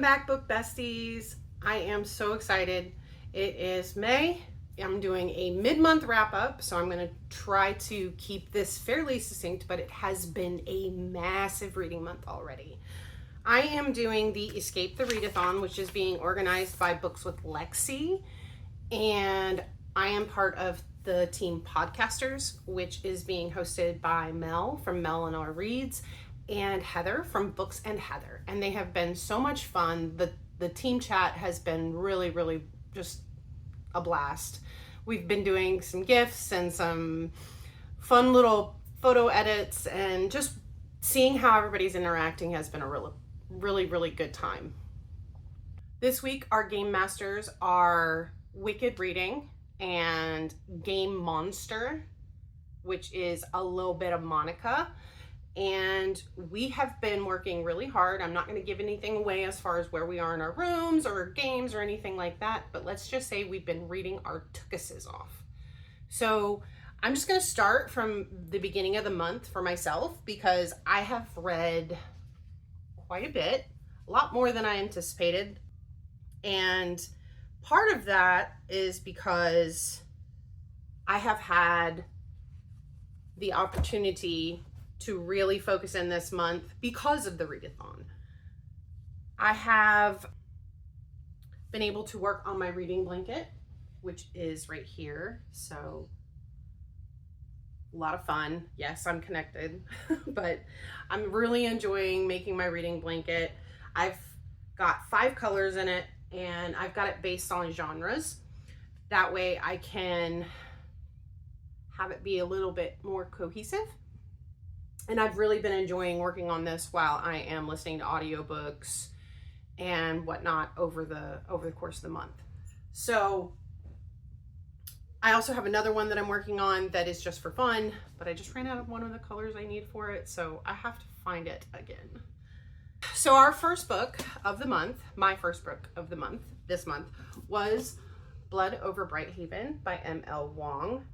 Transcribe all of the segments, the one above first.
back, book besties. I am so excited. It is May. I'm doing a mid-month wrap up, so I'm going to try to keep this fairly succinct, but it has been a massive reading month already. I am doing the Escape the Readathon, which is being organized by Books with Lexi, and I am part of the team Podcasters, which is being hosted by Mel from Mel and Our Reads and Heather from Books and Heather, and they have been so much fun. The team chat has been really just a blast. We've been doing some GIFs and some fun little photo edits, and just seeing how everybody's interacting has been a really good time. This week our game masters are Wicked Reading and Game Monster, which is a little bit of Monica. And we have been working really hard. I'm not going to give anything away as far as where we are in our rooms or games or anything like that, but let's just say we've been reading our tukuses off. So I'm just going to start from the beginning of the month for myself, because I have read quite a bit, a lot more than I anticipated. And part of that is because I have had the opportunity to really focus in this month because of the readathon. I have been able to work on my reading blanket, which is right here. So a lot of fun. Yes, I'm connected, but I'm really enjoying making my reading blanket. I've got 5 colors in it, and I've got it based on genres. That way I can have it be a little bit more cohesive. And I've really been enjoying working on this while I am listening to audiobooks and whatnot over the course of the month. So I also have another one that I'm working on that is just for fun, but I just ran out of one of the colors I need for it, so I have to find it again. So our first book of the month, my first book of the month, this month, was Blood Over Brighthaven by M.L. Wang.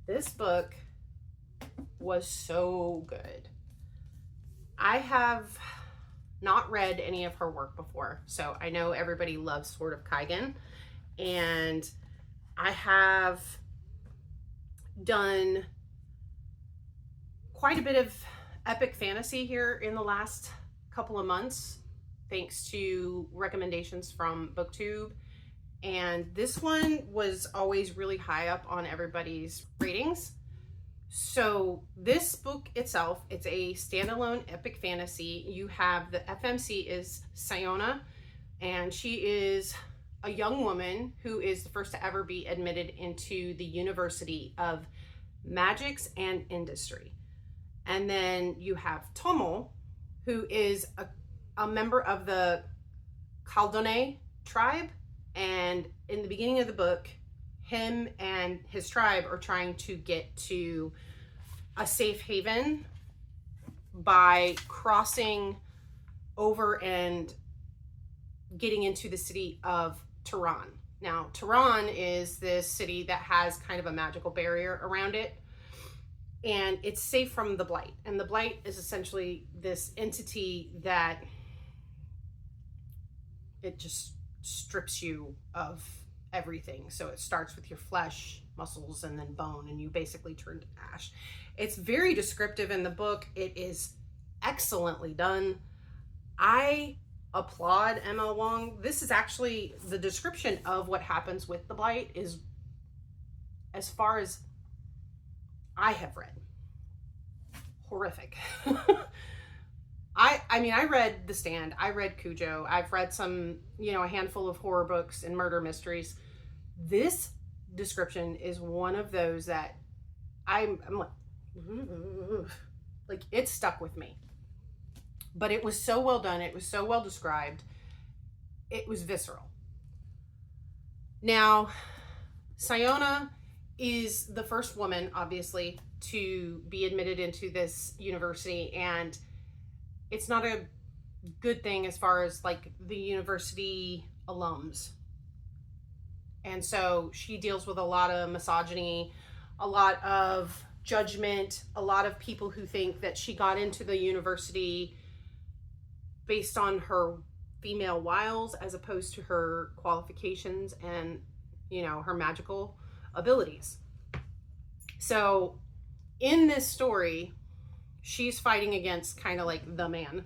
This book was so good. I have not read any of her work before, so I know everybody loves Sword of Kaigen, and I have done quite a bit of epic fantasy here in the last couple of months, thanks to recommendations from BookTube, and this one was always really high up on everybody's ratings. So this book itself, it's a standalone epic fantasy. You have the FMC is Sayona, and she is a young woman who is the first to ever be admitted into the University of Magics and Industry. And then you have Tomo, who is a member of the Kaldone tribe. And in the beginning of the book, him and his tribe are trying to get to a safe haven by crossing over and getting into the city of Tehran. Now, Tehran is this city that has kind of a magical barrier around it, and it's safe from the Blight. And the Blight is essentially this entity that it just strips you of everything. So it starts with your flesh, muscles, and then bone, and you basically turn to ash. It's very descriptive in the book. It is excellently done. I applaud M.L. Wang. This is actually the description of what happens with the Blight is, as far as I have read, horrific. I mean, I read The Stand, I read Cujo, I've read some, a handful of horror books and murder mysteries. This description is one of those that I'm like, it stuck with me. But it was so well done, it was so well described, it was visceral. Now, Sayona is the first woman, obviously, to be admitted into this university, and it's not a good thing as far as like the university alums. And so she deals with a lot of misogyny, a lot of judgment, a lot of people who think that she got into the university based on her female wiles as opposed to her qualifications and, you know, her magical abilities. So in this story, she's fighting against kind of like the man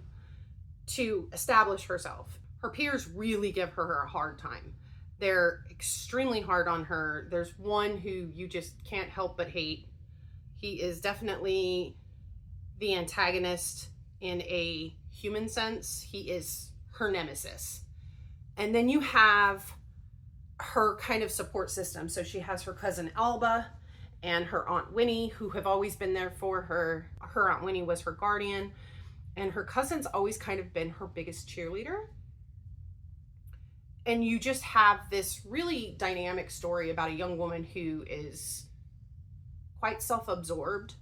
to establish herself. Her peers really give her a hard time. They're extremely hard on her. There's one who you just can't help but hate. He is definitely the antagonist in a human sense. He is her nemesis. And then you have her kind of support system. So she has her cousin Alba and her Aunt Winnie, who have always been there for her. Her Aunt Winnie was her guardian, and her cousin's always kind of been her biggest cheerleader. And you just have this really dynamic story about a young woman who is quite self-absorbed,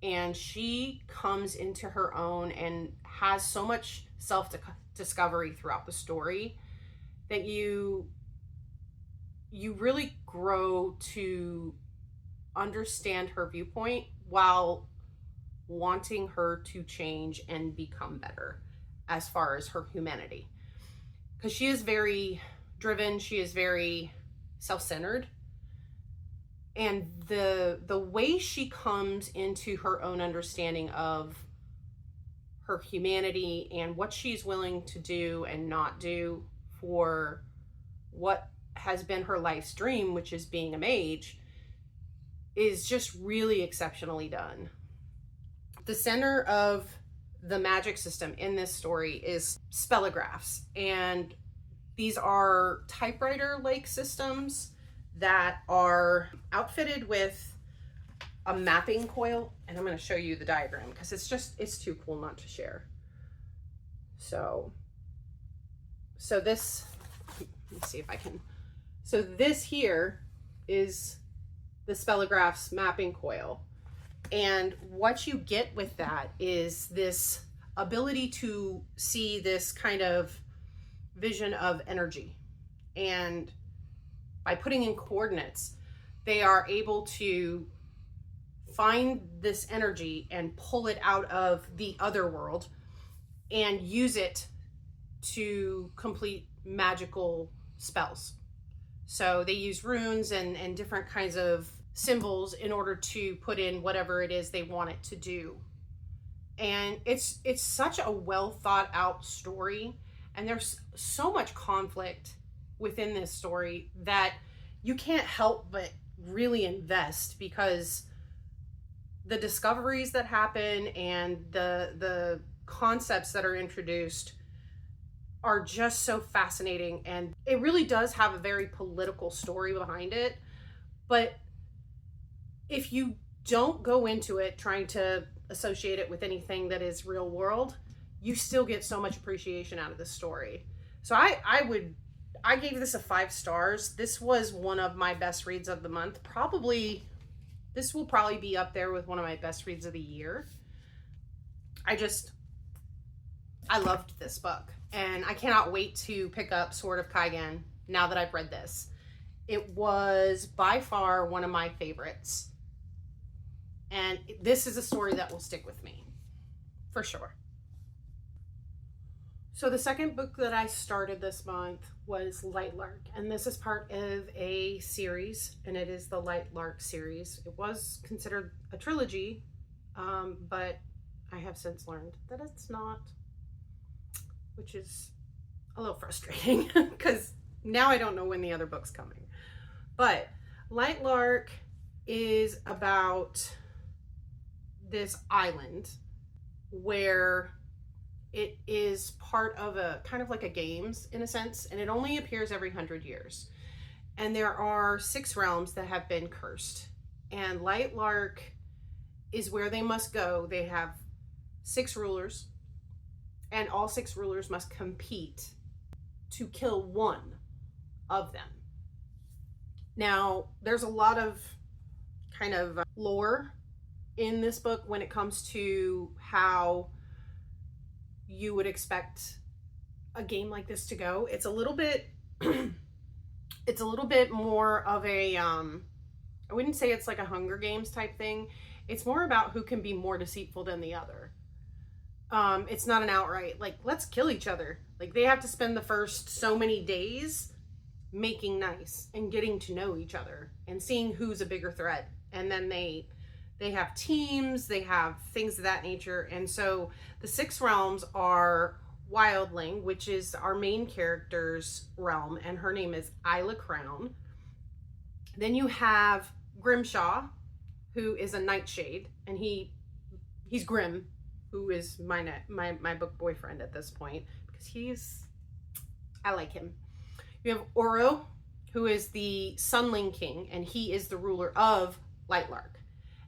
and she comes into her own and has so much self-discovery throughout the story that you really grow to understand her viewpoint while wanting her to change and become better as far as her humanity. Because she is very driven, she is very self-centered, and the way she comes into her own understanding of her humanity and what she's willing to do and not do for what has been her life's dream, which is being a mage, is just really exceptionally done. The center of the magic system in this story is spellographs, and these are typewriter-like systems that are outfitted with a mapping coil, and I'm going to show you the diagram because it's too cool not to share. So this, let's see if I can. So this here is the spellographs mapping coil. And what you get with that is this ability to see this kind of vision of energy. And by putting in coordinates, they are able to find this energy and pull it out of the other world and use it to complete magical spells. So they use runes and different kinds of symbols in order to put in whatever it is they want it to do. And it's such a well thought out story, and there's so much conflict within this story that you can't help but really invest, because the discoveries that happen and the concepts that are introduced are just so fascinating. And it really does have a very political story behind it. But if you don't go into it trying to associate it with anything that is real world, you still get so much appreciation out of the story. So I gave this a 5 stars. This was one of my best reads of the month. This will probably be up there with one of my best reads of the year. I loved this book, and I cannot wait to pick up Sword of Kaigen now that I've read this. It was by far one of my favorites, and this is a story that will stick with me for sure. So the second book that I started this month was Light Lark, and this is part of a series, and it is the Light Lark series. It was considered a trilogy, but I have since learned that it's not, which is a little frustrating because now I don't know when the other book's coming. But Light Lark is about this island where it is part of a kind of like a games in a sense, and it only appears every 100 years. And there are 6 realms that have been cursed, and Light Lark is where they must go. They have 6 rulers, and all 6 rulers must compete to kill one of them. Now, there's a lot of kind of lore in this book when it comes to how you would expect a game like this to go. It's a little bit more of a I wouldn't say it's like a Hunger Games type thing. It's more about who can be more deceitful than the other. It's not an outright, like, let's kill each other. Like, they have to spend the first so many days making nice and getting to know each other and seeing who's a bigger threat. And then they have teams, they have things of that nature. And so the 6 realms are Wildling, which is our main character's realm, and her name is Isla Crown. Then you have Grimshaw, who is a nightshade, and he's Grim, who is my book boyfriend at this point, because I like him. You have Oro, who is the Sunling King, and he is the ruler of Lightlark.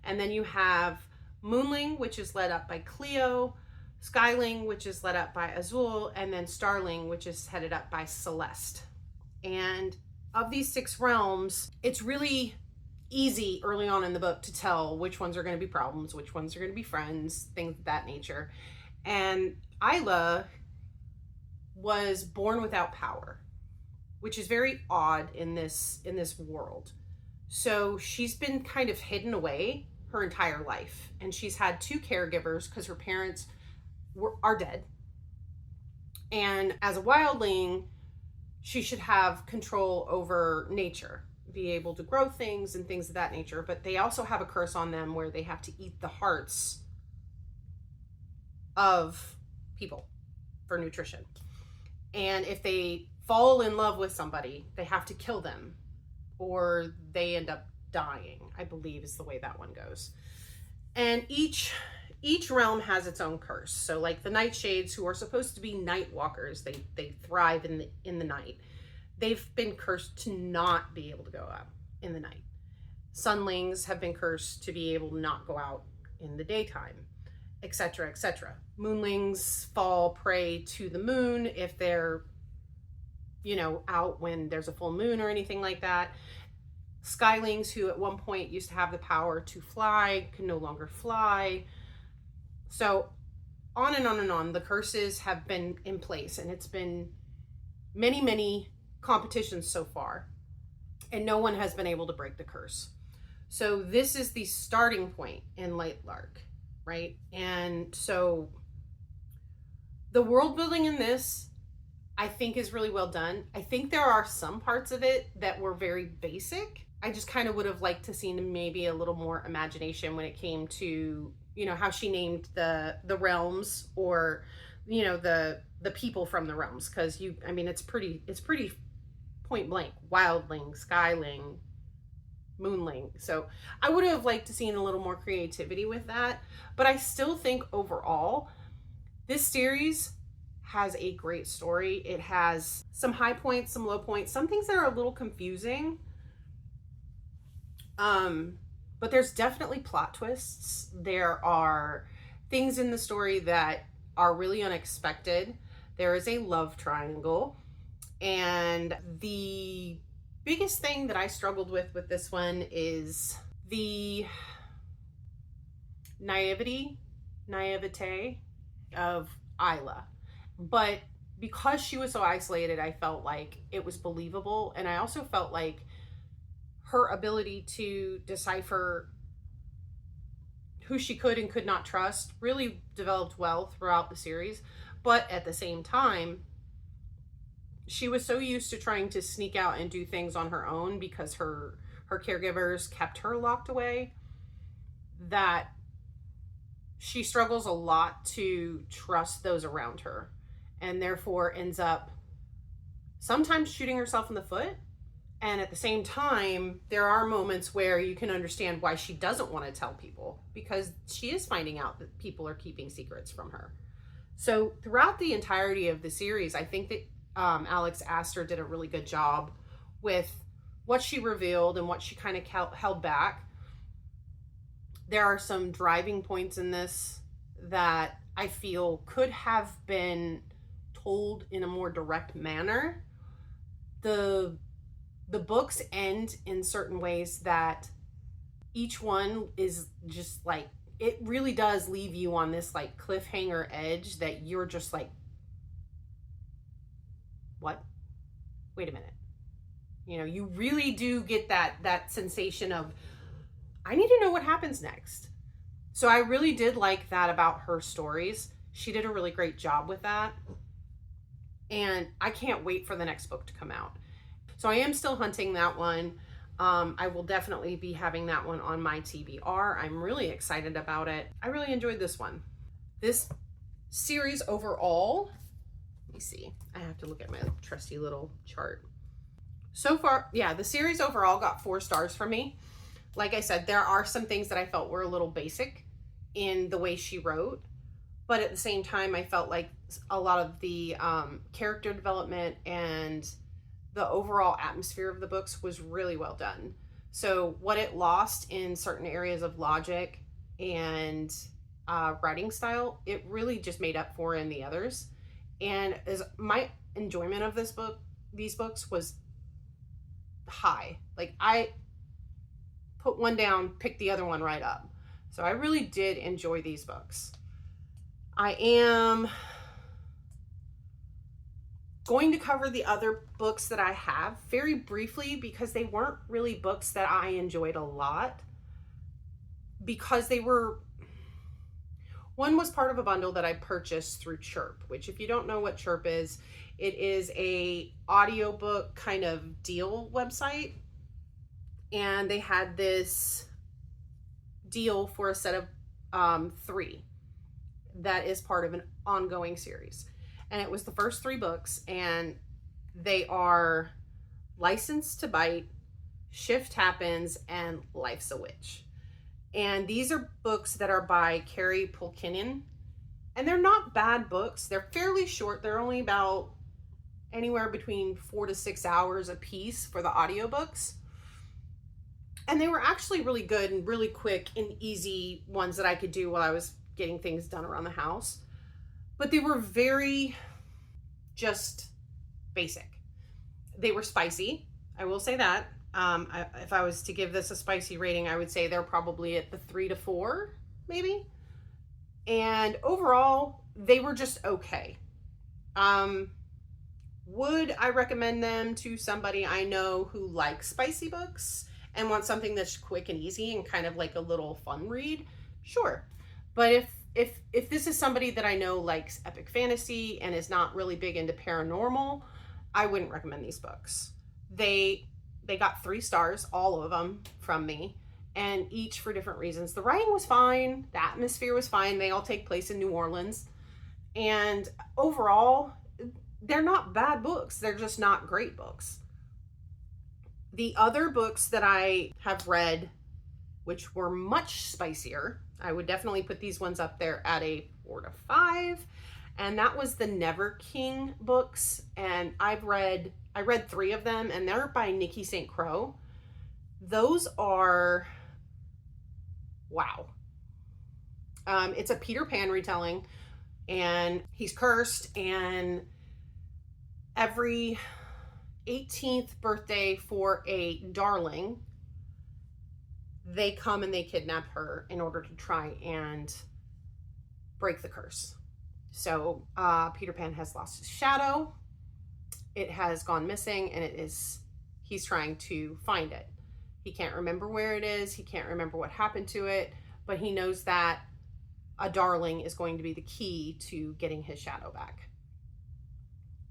And then you have Moonling, which is led up by Cleo, Skyling, which is led up by Azul, and then Starling, which is headed up by Celeste. And of these 6 realms, it's really easy early on in the book to tell which ones are going to be problems, which ones are going to be friends, things of that nature. And Isla was born without power, which is very odd in this world. So she's been kind of hidden away her entire life, and she's had 2 caregivers because her parents are dead. And as a wildling, she should have control over nature, be able to grow things and things of that nature. But they also have a curse on them where they have to eat the hearts of people for nutrition. And if they fall in love with somebody, they have to kill them, or they end up dying, I believe is the way that one goes. And each realm has its own curse. So like the Nightshades, who are supposed to be night walkers, they thrive in the night. They've been cursed to not be able to go out in the night. Sunlings have been cursed to be able to not go out in the daytime, etc., etc. Moonlings fall prey to the moon if they're, out when there's a full moon or anything like that. Skylings, who at one point used to have the power to fly, can no longer fly. So on and on and on, the curses have been in place, and it's been many, many competitions so far, and no one has been able to break the curse. So this is the starting point in Lightlark, right? And so the world building in this, I think, is really well done. I think there are some parts of it that were very basic. I just kind of would have liked to see maybe a little more imagination when it came to, how she named the realms, or, the people from the realms. Because it's pretty point blank: Wildling, Skyling, Moonling. So I would have liked to see a little more creativity with that. But I still think overall, this series has a great story. It has some high points, some low points, some things that are a little confusing. But there's definitely plot twists. There are things in the story that are really unexpected. There is a love triangle. And the biggest thing that I struggled with this one is the naivete of Isla. But because she was so isolated, I felt like it was believable. And I also felt like her ability to decipher who she could and could not trust really developed well throughout the series. But at the same time, she was so used to trying to sneak out and do things on her own because her caregivers kept her locked away, that she struggles a lot to trust those around her, and therefore ends up sometimes shooting herself in the foot. And at the same time, there are moments where you can understand why she doesn't want to tell people, because she is finding out that people are keeping secrets from her. So throughout the entirety of the series, I think that Alex Astor did a really good job with what she revealed and what she kind of held back. There are some driving points in this that I feel could have been told in a more direct manner. The books end in certain ways that each one is just like, it really does leave you on this like cliffhanger edge that you're just like, what? Wait a minute. You really do get that sensation of, I need to know what happens next. So I really did like that about her stories. She did a really great job with that. And I can't wait for the next book to come out. So I am still hunting that one. I will definitely be having that one on my TBR. I'm really excited about it. I really enjoyed this one. This series overall, let me see. I have to look at my trusty little chart. So far, yeah, the series overall got 4 stars from me. Like I said, there are some things that I felt were a little basic in the way she wrote, but at the same time, I felt like a lot of the character development and the overall atmosphere of the books was really well done. So what it lost in certain areas of logic and writing style, it really just made up for in the others. And as my enjoyment of these books was high. Like, I put one down, picked the other one right up. So I really did enjoy these books. I am going to cover the other books that I have very briefly because they weren't really books that I enjoyed a lot, because they were, one was part of a bundle that I purchased through Chirp, which, if you don't know what Chirp is, it is a audiobook kind of deal website. And they had this deal for a set of 3 that is part of an ongoing series. And it was the first 3 books, and they are Licensed to Bite, Shift Happens, and Life's a Witch. And these are books that are by Carrie Pulkinen, and they're not bad books. They're fairly short. They're only about anywhere between 4 to 6 hours a piece for the audiobooks. And they were actually really good and really quick and easy ones that I could do while I was getting things done around the house. But they were very just basic. They were spicy, I will say that. If I was to give this a spicy rating, I would say they're probably at the 3 to 4, maybe. And overall, they were just okay. Would I recommend them to somebody I know who likes spicy books and wants something that's quick and easy and kind of like a little fun read? Sure. But if this is somebody that I know likes epic fantasy and is not really big into paranormal, I wouldn't recommend these books. They got 3 stars, all of them, from me, and each for different reasons. The writing was fine. The atmosphere was fine. They all take place in New Orleans. And overall, they're not bad books. They're just not great books. The other books that I have read, which were much spicier, I would definitely put these ones up there at a 4 to 5. And that was the Never King books. And I read 3 of them, and they're by Nikki St. Crow. Those are, wow. It's a Peter Pan retelling, and he's cursed, and every 18th birthday for a darling, they come and they kidnap her in order to try and break the curse. So Peter Pan has lost his shadow. It has gone missing, and he's trying to find it. He can't remember where it is. He can't remember what happened to it, but he knows that a darling is going to be the key to getting his shadow back.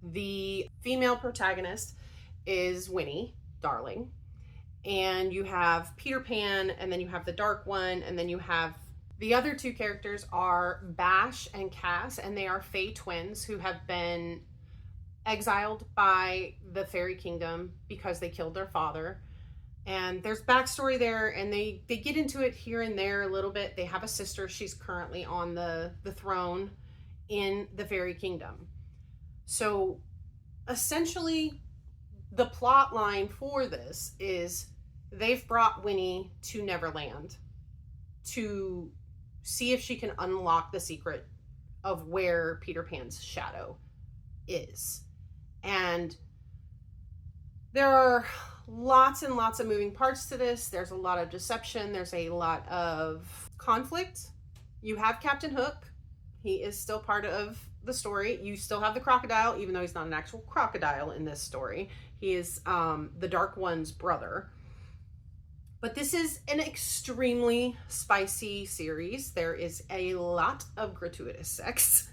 The female protagonist is Winnie, Darling. And you have Peter Pan, and then you have the dark one, and then you have the other 2 characters are Bash and Cass, and they are Fae twins who have been exiled by the fairy kingdom because they killed their father. And there's backstory there, and they get into it here and there a little bit. They have a sister. She's currently on the throne in the fairy kingdom. So essentially, the plot line for this is they've brought Winnie to Neverland to see if she can unlock the secret of where Peter Pan's shadow is. And there are lots and lots of moving parts to this. There's a lot of deception. There's a lot of conflict. You have Captain Hook. He is still part of the story. You still have the crocodile, even though he's not an actual crocodile in this story. He is the Dark One's brother. But this is an extremely spicy series. There is a lot of gratuitous sex.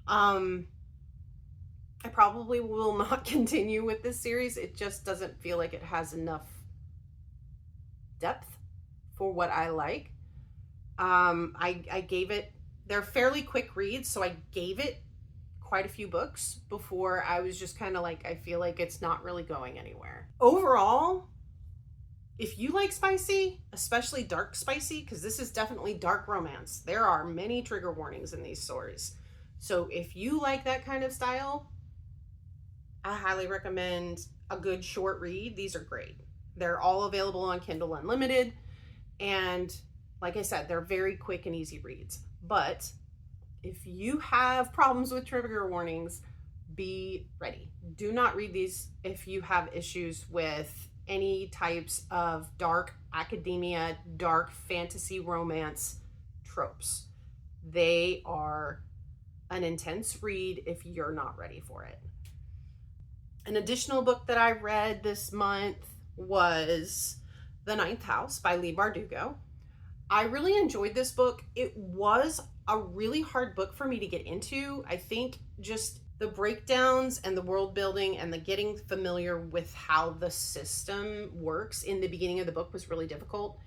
I probably will not continue with this series. It just doesn't feel like it has enough depth for what I like. I gave it, they're fairly quick reads, so I gave it quite a few books before I was just kind of like, I feel like it's not really going anywhere. Overall, if you like spicy, especially dark spicy, because this is definitely dark romance, there are many trigger warnings in these stories. So if you like that kind of style, I highly recommend a good short read. These are great. They're all available on Kindle Unlimited. And like I said, they're very quick and easy reads. But if you have problems with trigger warnings, be ready. Do not read these if you have issues with any types of dark academia, dark fantasy romance tropes. They are an intense read if you're not ready for it. An additional book that I read this month was The Ninth House by Leigh Bardugo. I really enjoyed this book. It was a really hard book for me to get into. I think just the breakdowns and the world building and the getting familiar with how the system works in the beginning of the book was really difficult.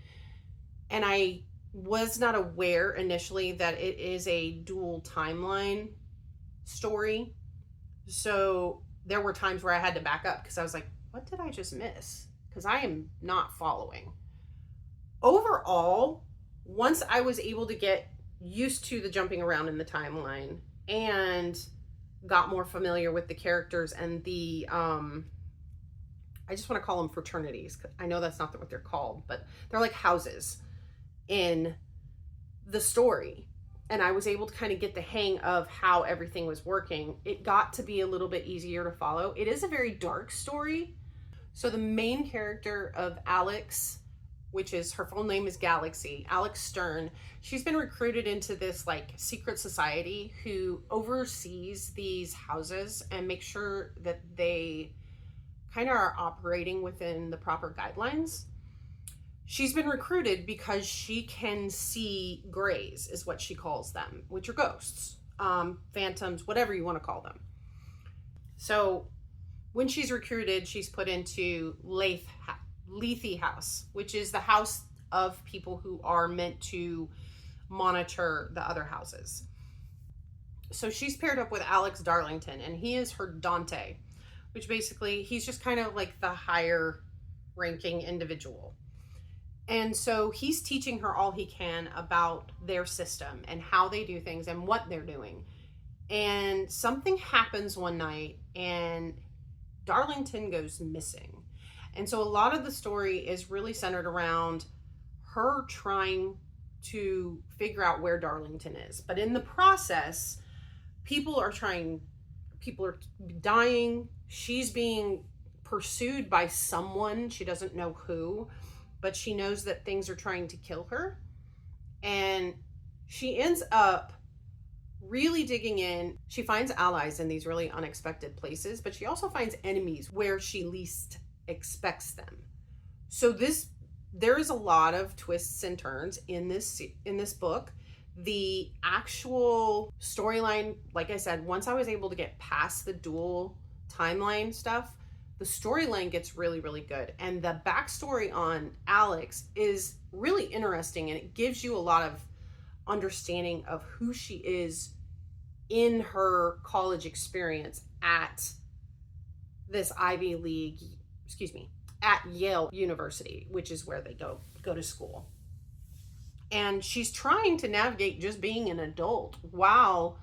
And I was not aware initially that it is a dual timeline story. So there were times where I had to back up because I was like, what did I just miss? Because I am not following. Overall, once I was able to get used to the jumping around in the timeline and got more familiar with the characters and the I just want to call them fraternities. I know that's not what they're called, but they're like houses in the story. And I was able to kind of get the hang of how everything was working. It got to be a little bit easier to follow. It is a very dark story. So the main character of Alex, which is, her full name is Galaxy, Alex Stern, she's been recruited into this like secret society who oversees these houses and makes sure that they kind of are operating within the proper guidelines. She's been recruited because she can see grays, is what she calls them, which are ghosts, phantoms, whatever you want to call them. So when she's recruited, she's put into Lethe House, which is the house of people who are meant to monitor the other houses. So she's paired up with Alex Darlington, and he is her Dante, which basically he's just kind of like the higher ranking individual. And so he's teaching her all he can about their system and how they do things and what they're doing. And something happens one night and Darlington goes missing. And so a lot of the story is really centered around her trying to figure out where Darlington is. But in the process, people are dying. She's being pursued by someone. She doesn't know who, but she knows that things are trying to kill her. And she ends up really digging in. She finds allies in these really unexpected places, but she also finds enemies where she least expects them. So there is a lot of twists and turns in this book. The actual storyline, like I said, once I was able to get past the dual timeline stuff, the storyline gets really, really good. And the backstory on Alex is really interesting, and it gives you a lot of understanding of who she is in her college experience at this Ivy League, at Yale University, which is where they go to school. And she's trying to navigate just being an adult while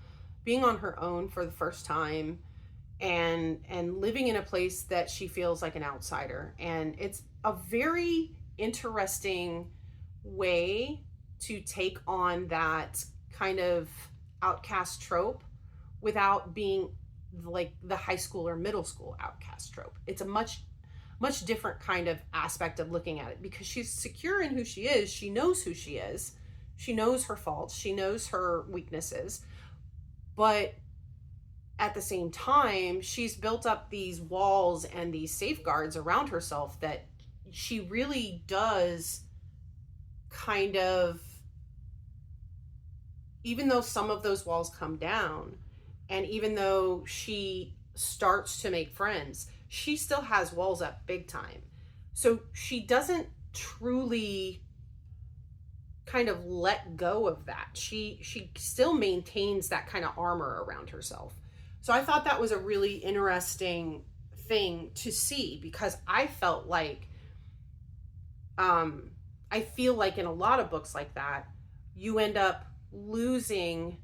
being on her own for the first time and living in a place that she feels like an outsider. And it's a very interesting way to take on that kind of outcast trope without being like the high school or middle school outcast trope. It's a much different kind of aspect of looking at it because she's secure in who she is. She knows who she is. She knows her faults. She knows her weaknesses. But at the same time, she's built up these walls and these safeguards around herself that she really does kind of, even though some of those walls come down, And even though she starts to make friends, she still has walls up big time. So she doesn't truly kind of let go of that. She still maintains that kind of armor around herself. So I thought that was a really interesting thing to see, because I felt like I feel like in a lot of books like that, you end up losing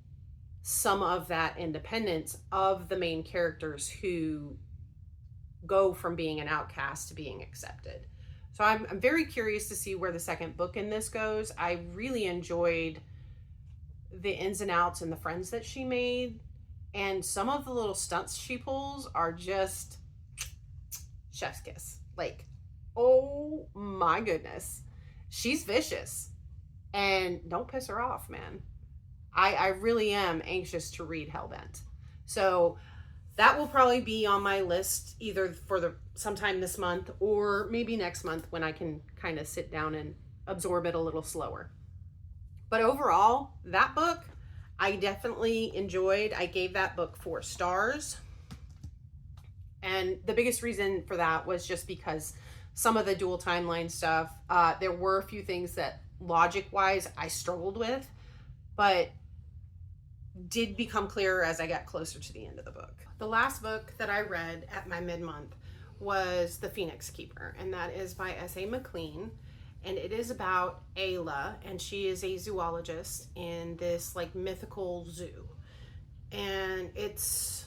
some of that independence of the main characters who go from being an outcast to being accepted. So I'm very curious to see where the second book in this goes. I really enjoyed the ins and outs and the friends that she made. And some of the little stunts she pulls are just chef's kiss. Like, oh my goodness. She's vicious. And don't piss her off, man. I really am anxious to read Hellbent. So that will probably be on my list either for sometime this month or maybe next month, when I can kind of sit down and absorb it a little slower. But overall, that book I definitely enjoyed. I gave that book 4 stars. And the biggest reason for that was just because some of the dual timeline stuff, there were a few things that logic wise I struggled with, but did become clearer as I got closer to the end of the book. The last book that I read at my mid-month was The Phoenix Keeper, and that is by S.A. McLean. And it is about Ayla, and she is a zoologist in this like mythical zoo. And it's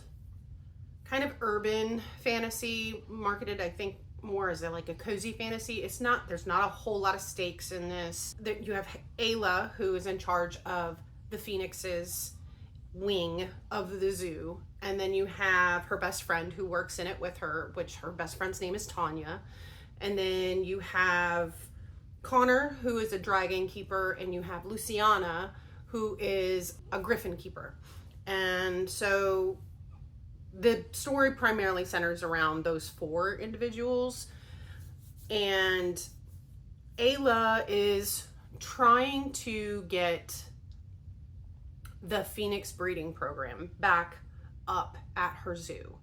kind of urban fantasy, marketed I think more as like a cozy fantasy. There's not a whole lot of stakes in this. You have Ayla, who is in charge of the phoenix's wing of the zoo, and then you have her best friend who works in it with her, which her best friend's name is Tanya. And then you have Connor, who is a dragon keeper, and you have Luciana, who is a griffin keeper. And so the story primarily centers around those 4 individuals. And Ayla is trying to get the Phoenix breeding program back up at her zoo.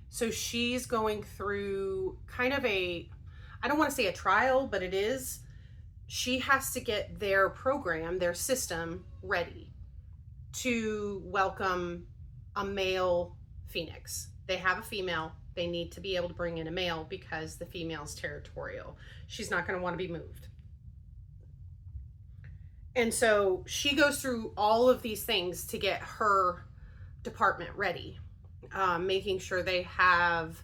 So she's going through kind of I don't want to say a trial, but it is. She has to get their program, their system ready to welcome a male phoenix. They have a female. They need to be able to bring in a male because the female's territorial. She's not going to want to be moved. And so she goes through all of these things to get her department ready, making sure they have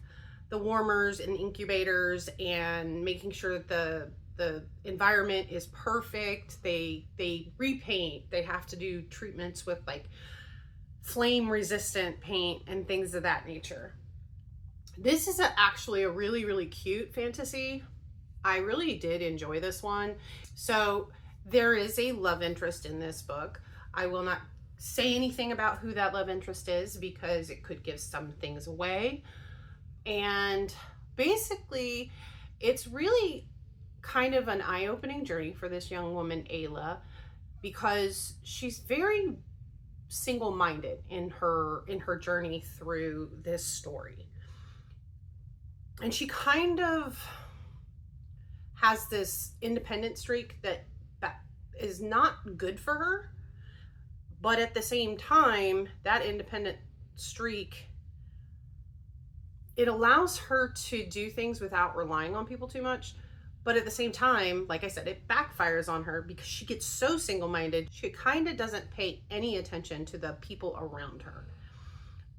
the warmers and incubators, and making sure that the environment is perfect. They repaint. They have to do treatments with like flame resistant paint and things of that nature. This is actually a really, really cute fantasy. I really did enjoy this one. So there is a love interest in this book. I will not say anything about who that love interest is because it could give some things away. And basically, it's really kind of an eye-opening journey for this young woman, Ayla, because she's very single-minded in her journey through this story. And she kind of has this independent streak that is not good for her, but at the same time, that independent streak, it allows her to do things without relying on people too much. But at the same time, like I said, it backfires on her because she gets so single-minded. She kind of doesn't pay any attention to the people around her.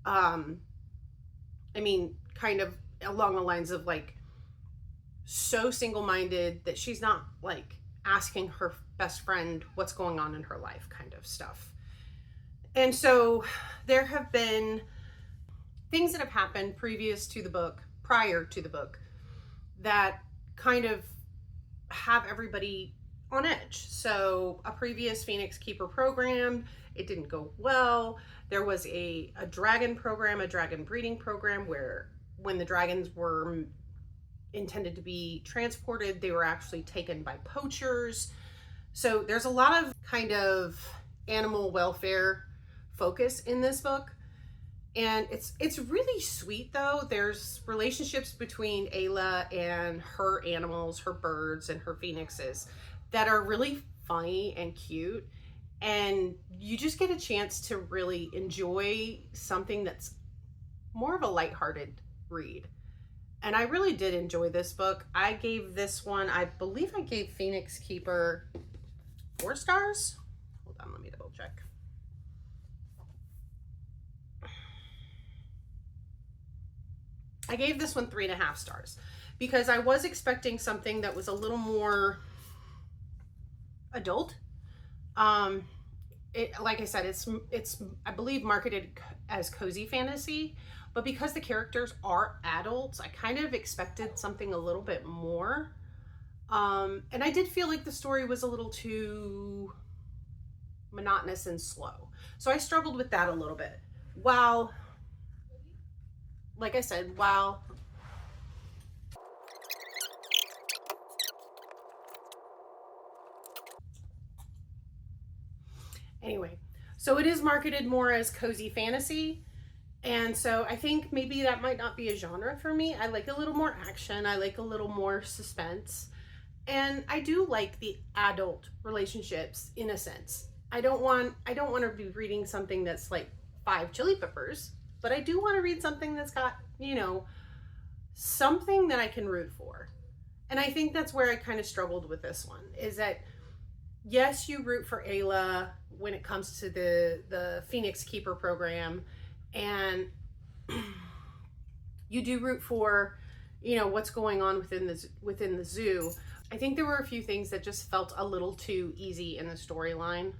I mean, kind of along the lines of like, so single-minded that she's not like asking her best friend what's going on in her life, kind of stuff. And so there have been things that have happened prior to the book, that kind of have everybody on edge. So a previous Phoenix Keeper program, it didn't go well. There was a dragon program, a dragon breeding program, where when the dragons were intended to be transported, they were actually taken by poachers. So there's a lot of kind of animal welfare focus in this book. And it's really sweet though. There's relationships between Ayla and her animals, her birds and her phoenixes that are really funny and cute. And you just get a chance to really enjoy something that's more of a lighthearted read. And I really did enjoy this book. I gave this one, I believe I gave Phoenix Keeper 4 stars. Hold on, let me double check. I gave this one 3.5 stars because I was expecting something that was a little more adult. Like I said, it's I believe marketed as cozy fantasy, but because the characters are adults, I kind of expected something a little bit more. And I did feel like the story was a little too monotonous and slow. So I struggled with that a little bit. While, like I said, anyway, so it is marketed more as cozy fantasy. And so I think maybe that might not be a genre for me. I like a little more action. I like a little more suspense. And I do like the adult relationships in a sense. I don't want to be reading something that's like 5 Chili Peppers, but I do want to read something that's got, you know, something that I can root for. And I think that's where I kind of struggled with this one, is that yes, you root for Ayla when it comes to the Phoenix Keeper program, and you do root for, you know, what's going on within the zoo. I think there were a few things that just felt a little too easy in the storyline,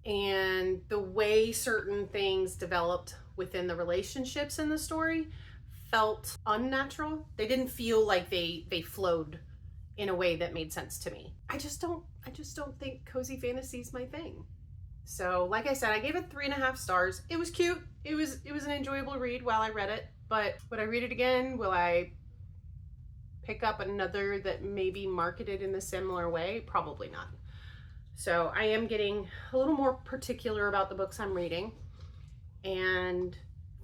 and the way certain things developed within the relationships in the story felt unnatural. They didn't feel like they flowed in a way that made sense to me. I just don't think cozy fantasy is my thing. So like I said, I gave it 3.5 stars. It was cute. It was an enjoyable read while I read it, but would I read it again? Will I pick up another that may be marketed in a similar way? Probably not. So I am getting a little more particular about the books I'm reading and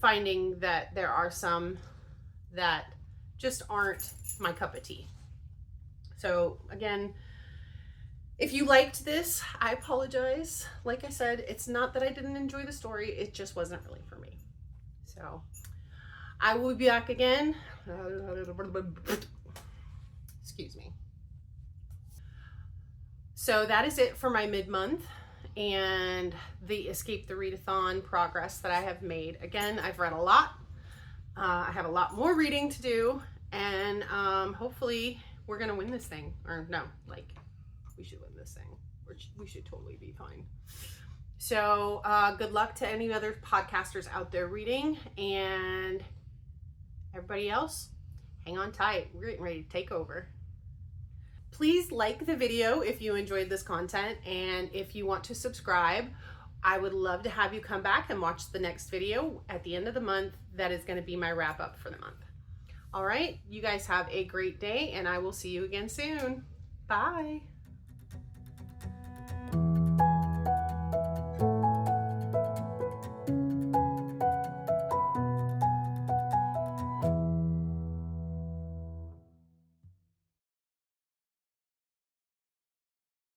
finding that there are some that just aren't my cup of tea. So again, if you liked this, I apologize. Like I said, it's not that I didn't enjoy the story, it just wasn't really for me. So I will be back again. Excuse me. So that is it for my mid-month and the Escape the Readathon progress that I have made. Again, I've read a lot. I have a lot more reading to do, and hopefully we're gonna win this thing. Or no, like, we should win this thing. We should totally be fine. So good luck to any other podcasters out there reading, and everybody else, hang on tight. We're getting ready to take over. Please like the video if you enjoyed this content, and if you want to subscribe, I would love to have you come back and watch the next video at the end of the month. That is going to be my wrap up for the month. All right, you guys have a great day, and I will see you again soon. Bye.